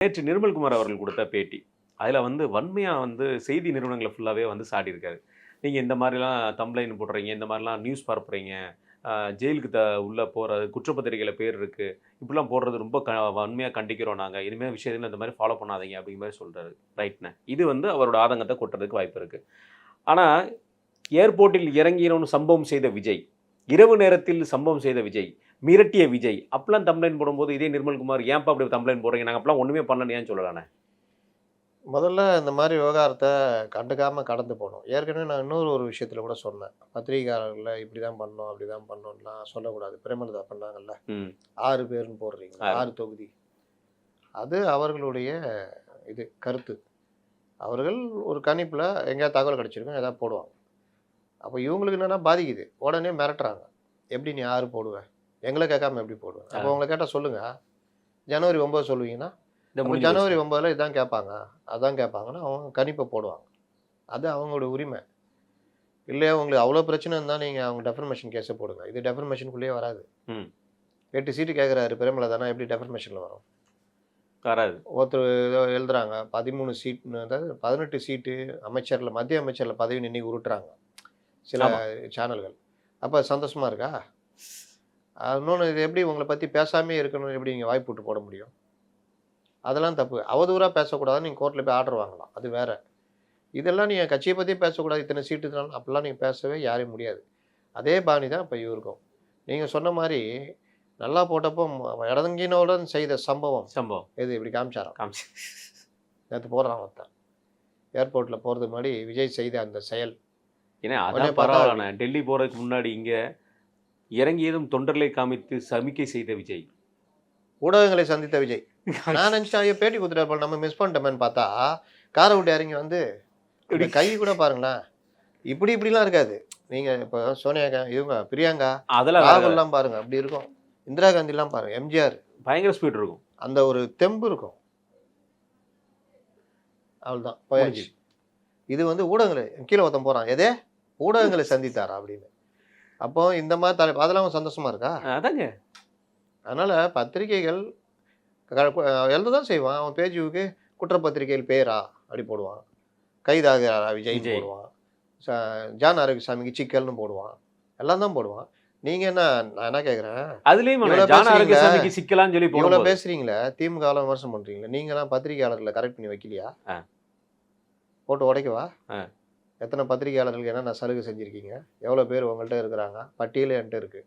நேற்று நிர்மல்குமார் அவர்கள் கொடுத்த பேட்டி. அதில வந்து வன்மையா வந்து செய்தி நிறுவனங்கள ஃபுல்லாவே வந்து சாடியிருக்காரு. நீங்க இந்த மாரிலாம் தம்ப்லைன் போடுறீங்க, இந்த மாரிலாம் நியூஸ் பரப்புறீங்க, அ ஜெயிலுக்கு உள்ள போற குற்றப்பத்திரிகையில பேர் இருக்கு. இப்படிலாம் போடுறது ரொம்ப வன்மையா கண்டிக்கிறோம் நாங்க. இனிமே விஷயத்துல இந்த மாரி ஃபாலோ பண்ணாதீங்க அப்படிங்கிற மாரி சொல்றாரு. ரைட்ண்ணே. இது வந்து அவரோட ஆதங்கத்த கொட்டுறதுக்கு வாய்ப்பு இருக்கு. ஆனா, ஏர்போர்ட்டில் இறங்கினோன சம்பவம் செய்த விஜய், இரவு நேரத்தில் சம்பவம் செய்த விஜய், மிரட்டிய விஜய், அப்பலாம் தம்ப்லைன் போடும்போது இதே நிர்மல்குமார் ஏன்பா அப்படி தம்ப்லைன் போடுறீங்க? நாங்க அப்பலாம் ஒண்ணுமே பண்ணலன்னு ஏன் சொல்லலானே? முதல்ல இந்த மாரி விவகாரத்த கண்டுக்காம கடந்து போணும். ஏற்கனவே நான் இன்னொரு விஷயத்துல கூட சொன்னேன். பத்திரிகையாளர்கள இப்படிதான் பண்ணணும், அப்படிதான் பண்ணணும்லாம் சொல்லக்கூடாது. பிரேமலதா பண்ணாங்கல்ல. ம். 6 பேருன்னு போடுறீங்களா? 6 தொகுதி. அது அவர்களுடைய கருத்து. அவர்கள் ஒரு கணிப்புல எங்கேயாவது தகவல் கிடைச்சிருக்கும், ஏதாவது போடுவாங்க. அப்ப இவங்களுக்கு என்னன்னா பாதிக்குது. உடனே மிரட்டுறாங்க. "எப்படி நீ 6 போடுவ? எங்கள கேட்காம எப்படி போடுவ?" அப்ப அ உங்கள கேட்டா சொல்லுங்க. ஜனவரி 9 சொல்லுவீங்கன்னா, இத அப்ப முடிஞ்சு போச்சு. ஜனவரி 9ல இதான் கேட்பாங்க. அதான் கேட்பாங்கன்னு அவங்க கணிப்ப போடுவாங்க. அது அவங்களோட உரிமை. இல்லையா உங்களுக்கு அவ்வளோ பிரச்சனை இருந்தா நீங்க அவங்க டெஃபர்மேஷன் கேஸ போடுங்க. இது டெஃபர்மேஷனுக்குள்ளேயே வராது. ம். 8 சீட்டு கேட்குறாரு பிரேமலதானா எப்படி டெஃபர்மேஷன்ல வரும்? வராது. ஒருத்தர் ஏதோ எழுதுறாங்க 13 சீட்ன்னு அதாவது 18 சீட்டு அமைச்சர்ல மத்திய அமைச்சர்ல பதவி இன்னைக்கு உருட்டுறாங்க. சில ஆமா. சேனல்கள். அப்ப சந்தோஷமா இருக்கா? இன்னொன்னு இது எப்படி உங்கள பத்தி பேசாமயே இருக்கணும்னு எப்படி நீங்க வாய்ப்பு விட்டு போட முடியும்? அதெல்லாம் தப்பு. அவதூறா பேசக்கூடாதுன்னு நீங்க கோர்ட்ல போய் ஆர்டர் வாங்கலாம். அது வேற. இதெல்லாம் நீ என் கட்சிய பத்தியே பேசக்கூடாது. இத்தன சீட்டு இதனால அப்படிலாம் நீங்க பேசவே யாரையும் முடியாது. அதே பாணி தான் இப்ப இவருக்கும். நீங்க சொன்ன மாரி, நல்லா போட்டப்போ "எடங்கீனோடன் செய்த சம்பவம்" சம்பவம். எது இப்படி காமிச்சாராம். காமிச்சு. நேத்து போடுறான் ஒருத்தன். ஏர்போர்ட்ல போறதுக்கு முன்னாடி விஜய் செய்த அந்த செயல். ஏன்னா உடனே அதான் பார்த்தா பரவால்லண்ணே. டெல்லி போறதுக்கு முன்னாடி இங்க இறங்கியதும் தொண்டர்களை காமித்து சமிக்கை செய்த விஜய். ஊடகங்களை சந்தித்த விஜய். நான் நெனச்சுட்டேன், ஐயோ! பேட்டி குடுத்துட்டாரு போல நம்ம மிஸ் பண்ணிட்டோமேன்னு பார்த்தா, கார விட்டு இறங்கி வந்து அந்த எப்படி கை கூட பாருங்களேன். இப்படிலாம் இருக்காது. நீங்க இப்ப சோனியா இவங்க பிரியங்கா, அதெல்லாம் வேற வேற. ராகுல்லாம் பாருங்க அப்படி இருக்கும். இந்திரா காந்திலாம் பாருங்க, எம்ஜிஆர் பயங்கர ஸ்பீட் இருக்கும். அந்த ஒரு தெம்பு இருக்கும். அவ்வளதான் போயாச்சு. முடிஞ்சுது. இது வந்து ஊடகங்கள கீழ ஒருத்தன் போறான். எது? ஊடகங்களை சந்தித்தாரா? அப்படின்னு. அப்போ இந்த மாரி அதெல்லாம் அவன் சந்தோஷமா இருக்கா? அதாங்க. அதனால பத்திரிகைகள் எழுத தான் செய்வான். அவன் பேஜுக்கு குற்றப்பத்திரிகையில் பேரா? அப்படி போடுவான். கைதாகிறாரா விஜய்ன்னு விஜய். போடுவான். ச ஜான் ஆரோக்கியசாமிக்கு சிக்கல்னு போடுவான். எல்லாம் தான் போடுவான். நீங்க என்ன நான் என்ன கேட்கிறேன், அதுலயும் இவ்வளோ ஜான பேசுறீங்களே ஆரோக்கியசாமிக்கு சிக்கலான்னு சொல்லி இவ்வளோ போடும்போது. பேசுறீங்களே, திமுகலாம் விமர்சனம் பண்றீங்களே, நீங்கலாம் பத்திரிகையாளர்கள கரெக்ட் பண்ணி வைக்கலையா? அ, போட்டு உடைக்கவா? அ. எத்தன பத்திரிகையாளர்களுக்கு என்னென்ன சலுகை செஞ்சிருக்கீங்க? எவ்வளோ பேர் உங்கள்ட்ட இருக்கிறாங்க? பட்டியலே என்ட்ட இருக்கு.